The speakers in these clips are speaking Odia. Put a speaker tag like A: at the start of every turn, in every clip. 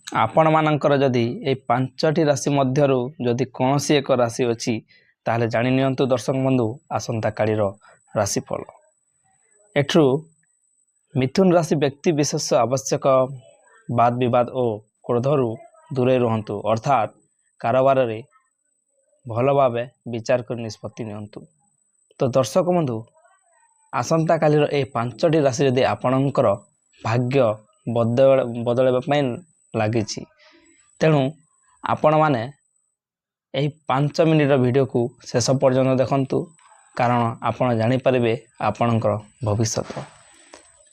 A: ଆପଣମାନଙ୍କର ଯଦି ଏହି 5ଟି ରାଶି ମଧ୍ୟରୁ ଯଦି କୌଣସି ଏକ ରାଶି ଅଛି ତାହେଲେ ଜାଣି ନିଅନ୍ତୁ ଦର୍ଶକ ବନ୍ଧୁ ଆସନ୍ତାକାଲିର ରାଶିଫଳ। ଏଠୁ ମିଥୁନ ରାଶି ବ୍ୟକ୍ତି ବିଶେଷ ଆବଶ୍ୟକ ବାଦ ବିବାଦ ଓ କ୍ରୋଧରୁ ଦୂରେଇ ରୁହନ୍ତୁ, ଅର୍ଥାତ୍ କାରବାରରେ ଭଲ ଭାବେ ବିଚାର କରି ନିଷ୍ପତ୍ତି ନିଅନ୍ତୁ। ତ ଦର୍ଶକ ବନ୍ଧୁ ଆସନ୍ତାକାଲିର ଏହି 5ଟି ରାଶି ଯଦି ଆପଣଙ୍କର ଭାଗ୍ୟ ବଦଳାଇବା ପାଇଁ ଲାଗିଛି, ତେଣୁ ଆପଣମାନେ ଏହି 5 ମିନିଟର ଭିଡ଼ିଓକୁ ଶେଷ ପର୍ଯ୍ୟନ୍ତ ଦେଖନ୍ତୁ, କାରଣ ଆପଣ ଜାଣିପାରିବେ ଆପଣଙ୍କର ଭବିଷ୍ୟତ।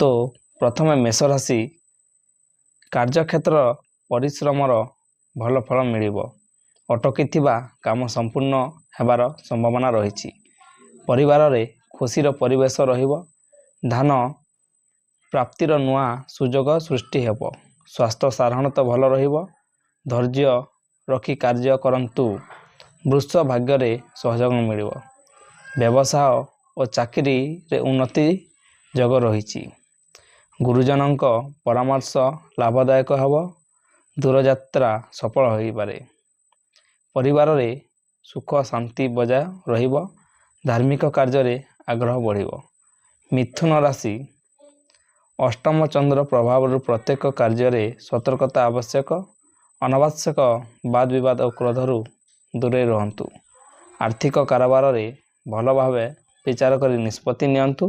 A: ତ ପ୍ରଥମେ ମେଷ ରାଶି, କାର୍ଯ୍ୟକ୍ଷେତ୍ର ପରିଶ୍ରମର ଭଲ ଫଳ ମିଳିବ। ଅଟକିଥିବା କାମ ସମ୍ପୂର୍ଣ୍ଣ ହେବାର ସମ୍ଭାବନା ରହିଛି। ପରିବାରରେ ଖୁସିର ପରିବେଶ ରହିବ। ଧନ ପ୍ରାପ୍ତିର ନୂଆ ସୁଯୋଗ ସୃଷ୍ଟି ହେବ। ସ୍ୱାସ୍ଥ୍ୟ ସାଧାରଣତଃ ଭଲ ରହିବ। ଧୈର୍ଯ୍ୟ ରଖି କାର୍ଯ୍ୟ କରନ୍ତୁ। ବୃଷ ଭାଗ୍ୟରେ ସହଯୋଗ ମିଳିବ। ବ୍ୟବସାୟ ଓ ଚାକିରିରେ ଉନ୍ନତି ଯୋଗ ରହିଛି। ଗୁରୁଜନଙ୍କ ପରାମର୍ଶ ଲାଭଦାୟକ ହେବ। ଦୂରଯାତ୍ରା ସଫଳ ହୋଇପାରେ। ପରିବାରରେ ସୁଖ ଶାନ୍ତି ବଜାୟ ରହିବ। ଧାର୍ମିକ କାର୍ଯ୍ୟରେ ଆଗ୍ରହ ବଢ଼ିବ। ମିଥୁନ ରାଶି, ଅଷ୍ଟମ ଚନ୍ଦ୍ର ପ୍ରଭାବରୁ ପ୍ରତ୍ୟେକ କାର୍ଯ୍ୟରେ ସତର୍କତା ଆବଶ୍ୟକ। ଅନାବଶ୍ୟକ ବାଦ ବିବାଦ ଓ କ୍ରୋଧରୁ ଦୂରେଇ ରୁହନ୍ତୁ। ଆର୍ଥିକ କାରବାରରେ ଭଲ ଭାବେ ବିଚାର କରି ନିଷ୍ପତ୍ତି ନିଅନ୍ତୁ।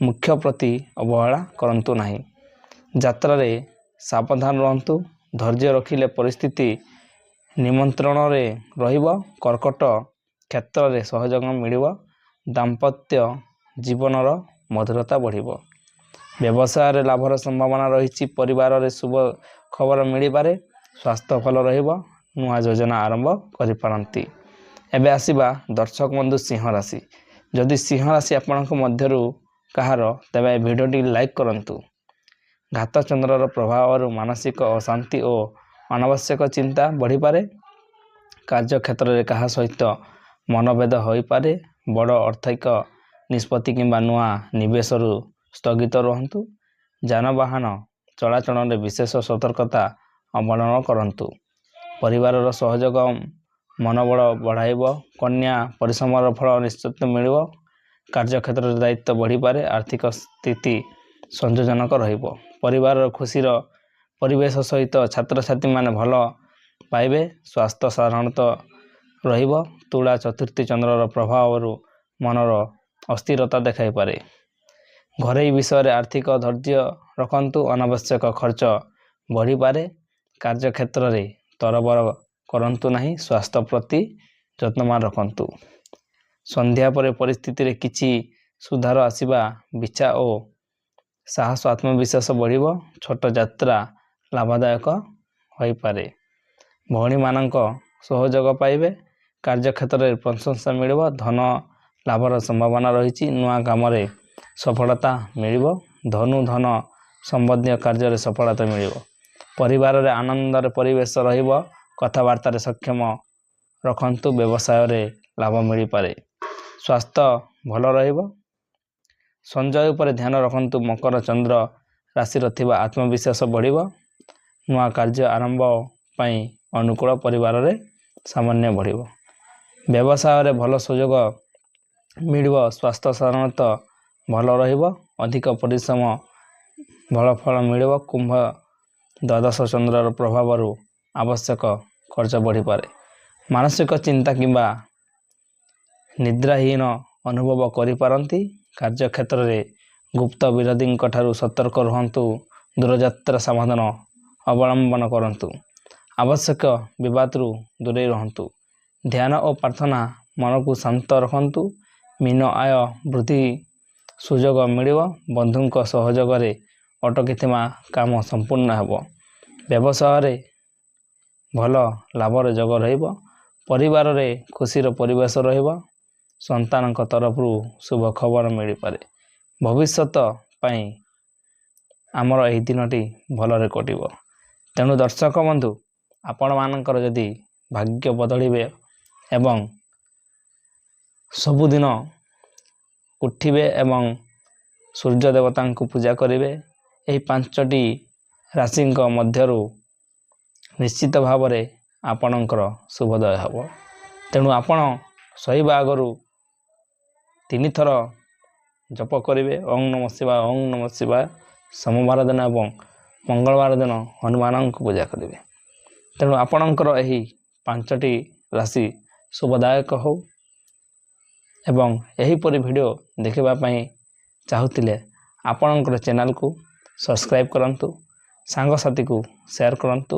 A: ମୁଖ୍ୟ ପ୍ରତି ଅବହେଳା କରନ୍ତୁ ନାହିଁ। ଯାତ୍ରାରେ ସାବଧାନ ରୁହନ୍ତୁ। ଧୈର୍ଯ୍ୟ ରଖିଲେ ପରିସ୍ଥିତି ନିୟନ୍ତ୍ରଣରେ ରହିବ। କର୍କଟ କ୍ଷେତ୍ରରେ ସହଯୋଗ ମିଳିବ। ଦାମ୍ପତ୍ୟ ଜୀବନର ମଧୁରତା ବଢ଼ିବ। ବ୍ୟବସାୟରେ ଲାଭର ସମ୍ଭାବନା ରହିଛି। ପରିବାରରେ ଶୁଭ ଖବର ମିଳିପାରେ। ସ୍ୱାସ୍ଥ୍ୟ ଭଲ ରହିବ। ନୂଆ ଯୋଜନା ଆରମ୍ଭ କରିପାରନ୍ତି। ଏବେ ଆସିବା ଦର୍ଶକ ବନ୍ଧୁ ସିଂହ ରାଶି। ଯଦି ସିଂହ ରାଶି ଆପଣଙ୍କ ମଧ୍ୟରୁ କାହାର, ତେବେ ଏହି ଭିଡ଼ିଓଟି ଲାଇକ୍ କରନ୍ତୁ। ଘାତଚନ୍ଦ୍ରର ପ୍ରଭାବରୁ ମାନସିକ ଅଶାନ୍ତି ଓ ଅନାବଶ୍ୟକ ଚିନ୍ତା ବଢ଼ିପାରେ। କାର୍ଯ୍ୟକ୍ଷେତ୍ରରେ କାହା ସହିତ ମନଭେଦ ହୋଇପାରେ। ବଡ଼ ଆର୍ଥିକ ନିଷ୍ପତ୍ତି କିମ୍ବା ନୂଆ ନିବେଶରୁ ସ୍ଥଗିତ ରୁହନ୍ତୁ। ଯାନବାହନ ଚଳାଚଳରେ ବିଶେଷ ସତର୍କତା ଅବଲମ୍ବନ କରନ୍ତୁ। ପରିବାରର ସହଯୋଗ ମନୋବଳ ବଢ଼ାଇବ। କନ୍ୟା ପରିଶ୍ରମର ଫଳ ନିଶ୍ଚିତ ମିଳିବ। କାର୍ଯ୍ୟକ୍ଷେତ୍ରରେ ଦାୟିତ୍ୱ ବଢ଼ିପାରେ। ଆର୍ଥିକ ସ୍ଥିତି ସଂଯୋଜନକ ରହିବ। ପରିବାରର ଖୁସିର ପରିବେଶ ସହିତ ଛାତ୍ରଛାତ୍ରୀମାନେ ଭଲ ପାଇବେ। ସ୍ୱାସ୍ଥ୍ୟ ସାଧାରଣତଃ ରହିବ। ତୁଳା ଚତୁର୍ଥୀ ଚନ୍ଦ୍ରର ପ୍ରଭାବରୁ ମନର ଅସ୍ଥିରତା ଦେଖାଇପାରେ। ଘରୋଇ ବିଷୟରେ ଆର୍ଥିକ ଧୈର୍ଯ୍ୟ ରଖନ୍ତୁ। ଅନାବଶ୍ୟକ ଖର୍ଚ୍ଚ ବଢ଼ିପାରେ। କାର୍ଯ୍ୟକ୍ଷେତ୍ରରେ ତରବର କରନ୍ତୁ ନାହିଁ। ସ୍ୱାସ୍ଥ୍ୟ ପ୍ରତି ଯତ୍ନବାନ ରଖନ୍ତୁ। ସନ୍ଧ୍ୟା ପରେ ପରିସ୍ଥିତିରେ କିଛି ସୁଧାର ଆସିବା। ଇଚ୍ଛା ଓ ସାହସ ଆତ୍ମବିଶ୍ୱାସ ବଢ଼ିବ। ଛୋଟ ଯାତ୍ରା ଲାଭଦାୟକ ହୋଇପାରେ। ଭଉଣୀମାନଙ୍କ ସହଯୋଗ ପାଇବେ। କାର୍ଯ୍ୟକ୍ଷେତ୍ରରେ ପ୍ରଶଂସା ମିଳିବ। ଧନ ଲାଭର ସମ୍ଭାବନା ରହିଛି। ନୂଆ କାମରେ ସଫଳତା ମିଳିବ। ଧନ ସମ୍ବନ୍ଧୀୟ କାର୍ଯ୍ୟରେ ସଫଳତା ମିଳିବ। ପରିବାରରେ ଆନନ୍ଦର ପରିବେଶ ରହିବ। କଥାବାର୍ତ୍ତାରେ ସକ୍ଷମ ରଖନ୍ତୁ। ବ୍ୟବସାୟରେ ଲାଭ ମିଳିପାରେ। ସ୍ୱାସ୍ଥ୍ୟ ଭଲ ରହିବ। ସଞ୍ଚୟ ଉପରେ ଧ୍ୟାନ ରଖନ୍ତୁ। ମକର ଚନ୍ଦ୍ର ରାଶିର ଥିବା ଆତ୍ମବିଶ୍ୱାସ ବଢ଼ିବ। ନୂଆ କାର୍ଯ୍ୟ ଆରମ୍ଭ ପାଇଁ ଅନୁକୂଳ। ପରିବାରରେ ସାମାନ୍ୟ ବଢ଼ିବ। ବ୍ୟବସାୟରେ ଭଲ ସୁଯୋଗ ମିଳିବ। ସ୍ୱାସ୍ଥ୍ୟ ସାଧାରଣତଃ ଭଲ ରହିବ। ଅଧିକ ପରିଶ୍ରମ ଭଲ ଫଳ ମିଳିବ। କୁମ୍ଭ ଦ୍ୱାଦଶ ଚନ୍ଦ୍ରର ପ୍ରଭାବରୁ ଆବଶ୍ୟକ ଖର୍ଚ୍ଚ ବଢ଼ିପାରେ। ମାନସିକ ଚିନ୍ତା କିମ୍ବା ନିଦ୍ରାହୀନ ଅନୁଭବ କରିପାରନ୍ତି। କାର୍ଯ୍ୟକ୍ଷେତ୍ରରେ ଗୁପ୍ତ ବିରୋଧୀଙ୍କଠାରୁ ସତର୍କ ରୁହନ୍ତୁ। ଦୂରଯାତ୍ରା ସାବଧାନ ଅବଲମ୍ବନ କରନ୍ତୁ। ଆବଶ୍ୟକ ବିବାଦରୁ ଦୂରେଇ ରୁହନ୍ତୁ। ଧ୍ୟାନ ଓ ପ୍ରାର୍ଥନା ମନକୁ ଶାନ୍ତ ରଖନ୍ତୁ। ମୀନ ଆୟ ବୃଦ୍ଧି ସୁଯୋଗ ମିଳିବ। ବନ୍ଧୁଙ୍କ ସହଯୋଗରେ ଅଟକିଥିବା କାମ ସମ୍ପୂର୍ଣ୍ଣ ହେବ। ବ୍ୟବସାୟରେ ଭଲ ଲାଭର ଯୋଗ ରହିବ। ପରିବାରରେ ଖୁସିର ପରିବେଶ ରହିବ। ସନ୍ତାନଙ୍କ ତରଫରୁ ଶୁଭ ଖବର ମିଳିପାରେ। ଭବିଷ୍ୟତ ପାଇଁ ଆମର ଏହି ଦିନଟି ଭଲରେ କଟିବ। ତେଣୁ ଦର୍ଶକ ବନ୍ଧୁ ଆପଣମାନଙ୍କର ଯଦି ଭାଗ୍ୟ ବଦଳିବେ ଏବଂ ସବୁଦିନ ଉଠିବେ ଏବଂ ସୂର୍ଯ୍ୟ ଦେବତାଙ୍କୁ ପୂଜା କରିବେ। ଏହି 5ଟି ରାଶିଙ୍କ ମଧ୍ୟରୁ ନିଶ୍ଚିତ ଭାବରେ ଆପଣଙ୍କର ଶୁଭୋଦୟ ହେବ। ତେଣୁ ଆପଣ ଶୋଇବା ଆଗରୁ 3 ଥର ଜପ କରିବେ ଓଁ ନମଃ ଶିବାୟ ଓଁ ନମଃ ଶିବାୟ। ସୋମବାର ଦିନ ଏବଂ ମଙ୍ଗଳବାର ଦିନ ହନୁମାନଙ୍କୁ ପୂଜା କରିବେ। ତେଣୁ ଆପଣଙ୍କର ଏହି 5ଟି ରାଶି ଶୁଭଦାୟକ ହେଉ। ଏବଂ ଏହିପରି ଭିଡ଼ିଓ ଦେଖିବା ପାଇଁ ଚାହୁଁଥିଲେ ଆପଣଙ୍କର ଚ୍ୟାନେଲକୁ ସବସ୍କ୍ରାଇବ୍ କରନ୍ତୁ, ସାଙ୍ଗସାଥିକୁ ସେୟାର କରନ୍ତୁ